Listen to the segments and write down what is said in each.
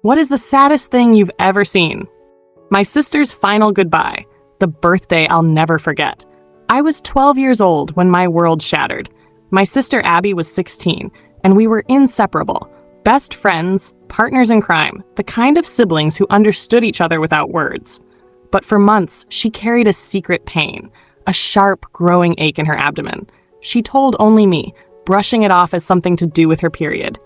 What is the saddest thing you've ever seen? My sister's final goodbye, the birthday I'll never forget. I was 12 years old when my world shattered. My sister Abby was 16, and we were inseparable. Best friends, partners in crime, the kind of siblings who understood each other without words. But for months, she carried a secret pain, a sharp, growing ache in her abdomen. She told only me, brushing it off as something to do with her period.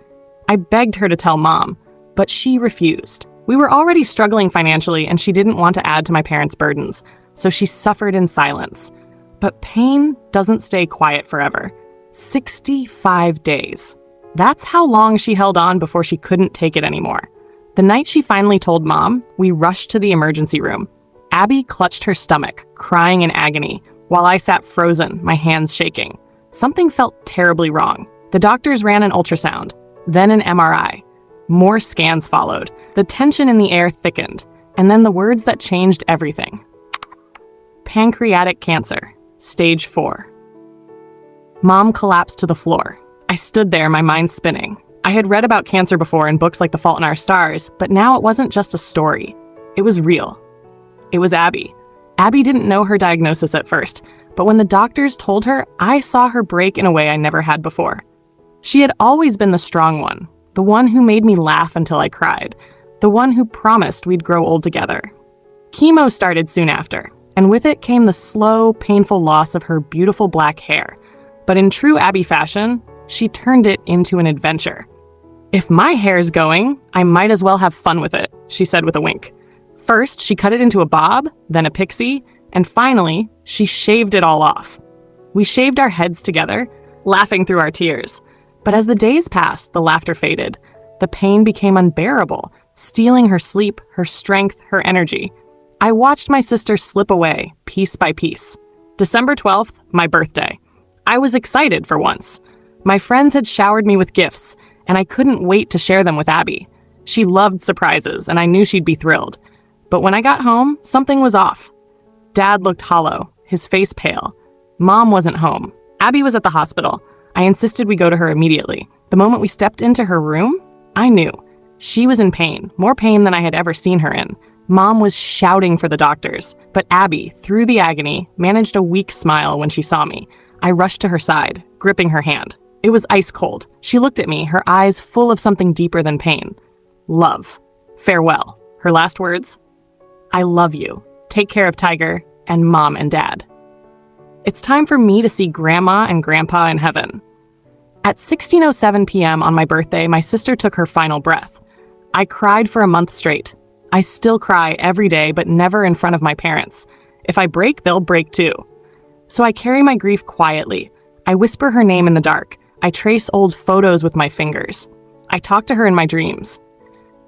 I begged her to tell Mom, but she refused. We were already struggling financially, and she didn't want to add to my parents' burdens, so she suffered in silence. But pain doesn't stay quiet forever. 65 days. That's how long she held on before she couldn't take it anymore. The night she finally told Mom, we rushed to the emergency room. Abby clutched her stomach, crying in agony, while I sat frozen, my hands shaking. Something felt terribly wrong. The doctors ran an ultrasound, then an MRI. More scans followed. The tension in the air thickened, and then the words that changed everything. Pancreatic cancer, stage 4. Mom collapsed to the floor. I stood there, my mind spinning. I had read about cancer before in books like The Fault in Our Stars, but now it wasn't just a story. It was real. It was Abby. Abby didn't know her diagnosis at first, but when the doctors told her, I saw her break in a way I never had before. She had always been the strong one, the one who made me laugh until I cried, the one who promised we'd grow old together. Chemo started soon after, and with it came the slow, painful loss of her beautiful black hair. But in true Abby fashion, she turned it into an adventure. If my hair's going, I might as well have fun with it, she said with a wink. First, she cut it into a bob, then a pixie, and finally, she shaved it all off. We shaved our heads together, laughing through our tears. But as the days passed, the laughter faded. The pain became unbearable, stealing her sleep, her strength, her energy. I watched my sister slip away, piece by piece. December 12th, my birthday. I was excited for once. My friends had showered me with gifts, and I couldn't wait to share them with Abby. She loved surprises, and I knew she'd be thrilled. But when I got home, something was off. Dad looked hollow, his face pale. Mom wasn't home. Abby was at the hospital. I insisted we go to her immediately. The moment we stepped into her room, I knew. She was in pain, more pain than I had ever seen her in. Mom was shouting for the doctors, but Abby, through the agony, managed a weak smile when she saw me. I rushed to her side, gripping her hand. It was ice cold. She looked at me, her eyes full of something deeper than pain. Love. Farewell. Her last words? I love you. Take care of Tiger and Mom and Dad. It's time for me to see Grandma and Grandpa in heaven. At 16:07 p.m. on my birthday, my sister took her final breath. I cried for a month straight. I still cry every day, but never in front of my parents. If I break, they'll break too. So I carry my grief quietly. I whisper her name in the dark. I trace old photos with my fingers. I talk to her in my dreams.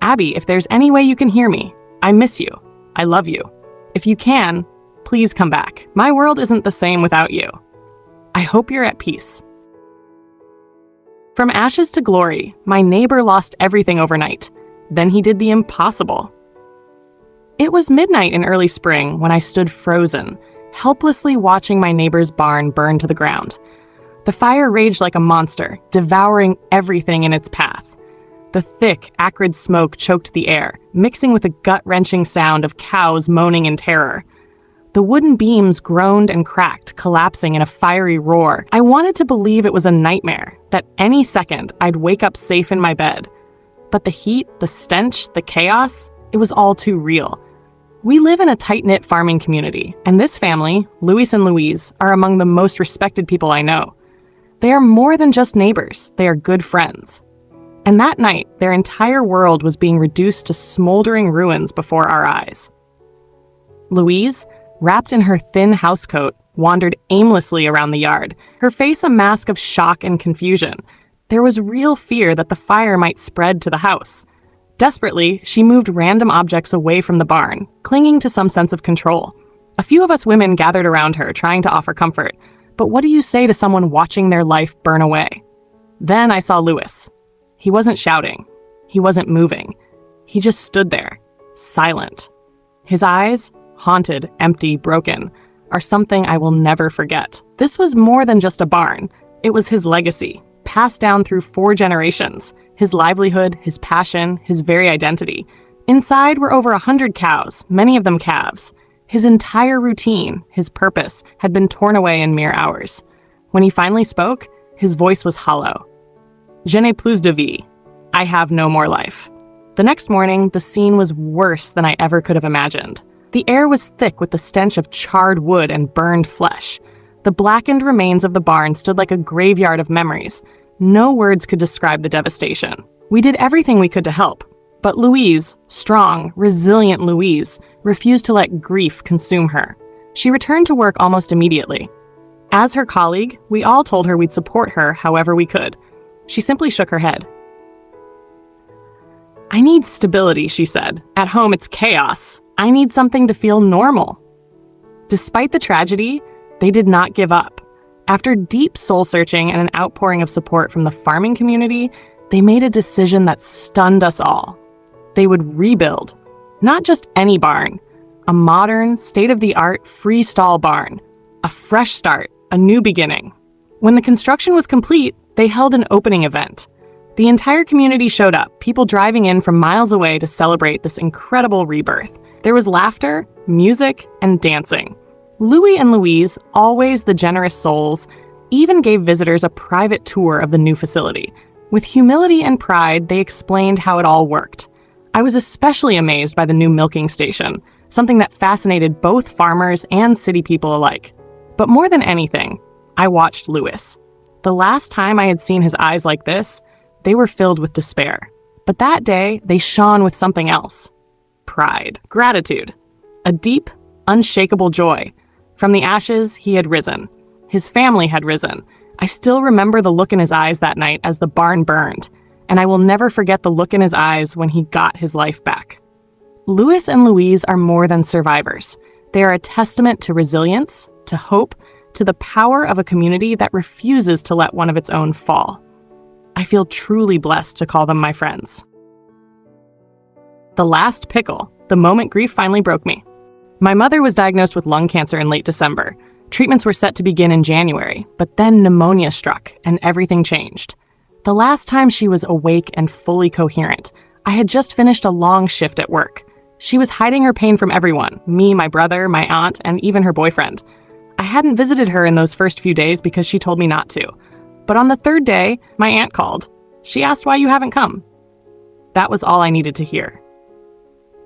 Abby, if there's any way you can hear me, I miss you. I love you. If you can, please come back. My world isn't the same without you. I hope you're at peace. From ashes to glory, my neighbor lost everything overnight. Then he did the impossible. It was midnight in early spring when I stood frozen, helplessly watching my neighbor's barn burn to the ground. The fire raged like a monster, devouring everything in its path. The thick, acrid smoke choked the air, mixing with the gut-wrenching sound of cows moaning in terror. The wooden beams groaned and cracked, collapsing in a fiery roar. I wanted to believe it was a nightmare, that any second I'd wake up safe in my bed. But the heat, the stench, the chaos, it was all too real. We live in a tight-knit farming community, and this family, Luis and Louise, are among the most respected people I know. They are more than just neighbors, they are good friends. And that night, their entire world was being reduced to smoldering ruins before our eyes. Louise, wrapped in her thin housecoat, wandered aimlessly around the yard, her face a mask of shock and confusion. There was real fear that the fire might spread to the house. Desperately, she moved random objects away from the barn, clinging to some sense of control. A few of us women gathered around her, trying to offer comfort. But what do you say to someone watching their life burn away? Then I saw Louis. He wasn't shouting. He wasn't moving. He just stood there, silent. His eyes, haunted, empty, broken, are something I will never forget. This was more than just a barn. It was his legacy, passed down through 4 generations, his livelihood, his passion, his very identity. Inside were over 100 cows, many of them calves. His entire routine, his purpose, had been torn away in mere hours. When he finally spoke, his voice was hollow. Je n'ai plus de vie. I have no more life. The next morning, the scene was worse than I ever could have imagined. The air was thick with the stench of charred wood and burned flesh. The blackened remains of the barn stood like a graveyard of memories. No words could describe the devastation. We did everything we could to help, but Louise, strong, resilient Louise, refused to let grief consume her. She returned to work almost immediately. As her colleague, we all told her we'd support her however we could. She simply shook her head. I need stability, she said. At home, it's chaos. I need something to feel normal. Despite the tragedy, they did not give up. After deep soul-searching and an outpouring of support from the farming community, they made a decision that stunned us all. They would rebuild, not just any barn, a modern, state-of-the-art freestall barn, a fresh start, a new beginning. When the construction was complete, they held an opening event. The entire community showed up, people driving in from miles away to celebrate this incredible rebirth. There was laughter, music, and dancing. Louis and Louise, always the generous souls, even gave visitors a private tour of the new facility. With humility and pride, they explained how it all worked. I was especially amazed by the new milking station, something that fascinated both farmers and city people alike. But more than anything, I watched Louis. The last time I had seen his eyes like this, they were filled with despair. But that day, they shone with something else. Pride, gratitude, a deep, unshakable joy. From the ashes, he had risen. His family had risen. I still remember the look in his eyes that night as the barn burned, and I will never forget the look in his eyes when he got his life back. Louis and Louise are more than survivors. They are a testament to resilience, to hope, to the power of a community that refuses to let one of its own fall. I feel truly blessed to call them my friends. The last pickle, the moment grief finally broke me. My mother was diagnosed with lung cancer in late December. Treatments were set to begin in January, but then pneumonia struck and everything changed. The last time she was awake and fully coherent, I had just finished a long shift at work. She was hiding her pain from everyone, me, my brother, my aunt, and even her boyfriend. I hadn't visited her in those first few days because she told me not to. But on the 3rd day, my aunt called. She asked why you haven't come. That was all I needed to hear.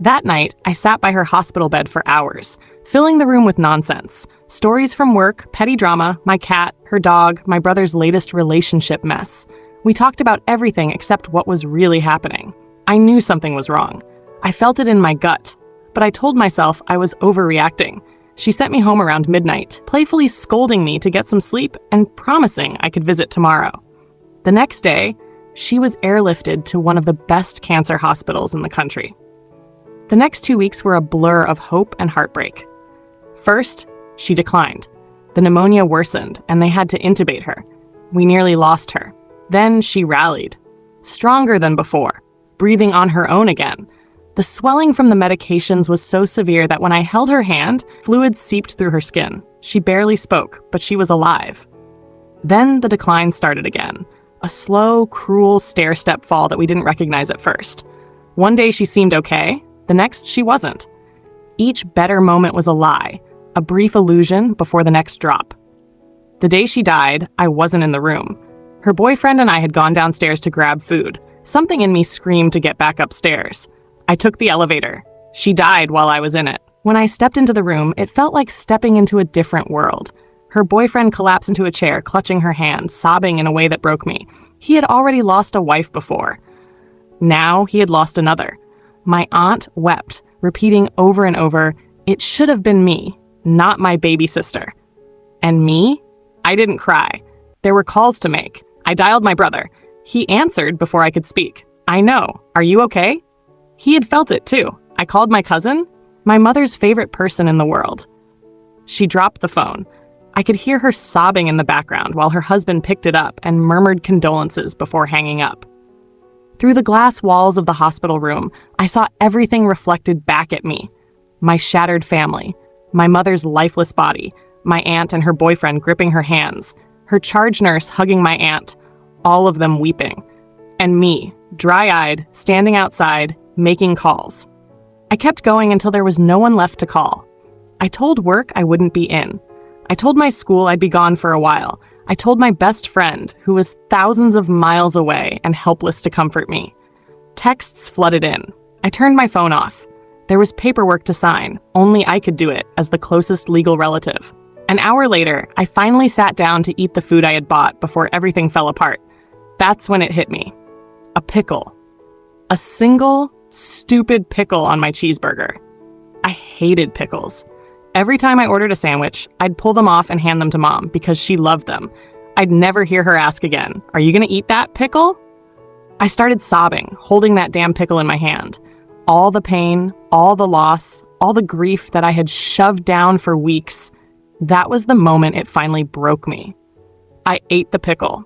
That night, I sat by her hospital bed for hours, filling the room with nonsense. Stories from work, petty drama, my cat, her dog, my brother's latest relationship mess. We talked about everything except what was really happening. I knew something was wrong. I felt it in my gut, but I told myself I was overreacting. She sent me home around midnight, playfully scolding me to get some sleep and promising I could visit tomorrow. The next day, she was airlifted to one of the best cancer hospitals in the country. The next 2 weeks were a blur of hope and heartbreak. First, she declined. The pneumonia worsened, and they had to intubate her. We nearly lost her. Then she rallied, stronger than before, breathing on her own again. The swelling from the medications was so severe that when I held her hand, fluid seeped through her skin. She barely spoke, but she was alive. Then the decline started again, a slow, cruel stair-step fall that we didn't recognize at first. One day she seemed okay, the next she wasn't. Each better moment was a lie, a brief illusion before the next drop. The day she died, I wasn't in the room. Her boyfriend and I had gone downstairs to grab food. Something in me screamed to get back upstairs. I took the elevator. She died while I was in it. When I stepped into the room, it felt like stepping into a different world. Her boyfriend collapsed into a chair, clutching her hand, sobbing in a way that broke me. He had already lost a wife before. Now he had lost another. My aunt wept, repeating over and over, "It should have been me, not my baby sister." And me? I didn't cry. There were calls to make. I dialed my brother. He answered before I could speak. "I know. Are you okay?" He had felt it too. I called my cousin, my mother's favorite person in the world. She dropped the phone. I could hear her sobbing in the background while her husband picked it up and murmured condolences before hanging up. Through the glass walls of the hospital room, I saw everything reflected back at me. My shattered family, my mother's lifeless body, my aunt and her boyfriend gripping her hands, her charge nurse hugging my aunt, all of them weeping. And me, dry-eyed, standing outside, making calls. I kept going until there was no one left to call. I told work I wouldn't be in. I told my school I'd be gone for a while. I told my best friend, who was thousands of miles away and helpless to comfort me. Texts flooded in. I turned my phone off. There was paperwork to sign. Only I could do it as the closest legal relative. An hour later, I finally sat down to eat the food I had bought before everything fell apart. That's when it hit me. A pickle. A single, stupid pickle on my cheeseburger. I hated pickles. Every time I ordered a sandwich, I'd pull them off and hand them to Mom because she loved them. I'd never hear her ask again, "Are you gonna eat that pickle?" I started sobbing, holding that damn pickle in my hand. All the pain, all the loss, all the grief that I had shoved down for weeks. That was the moment it finally broke me. I ate the pickle,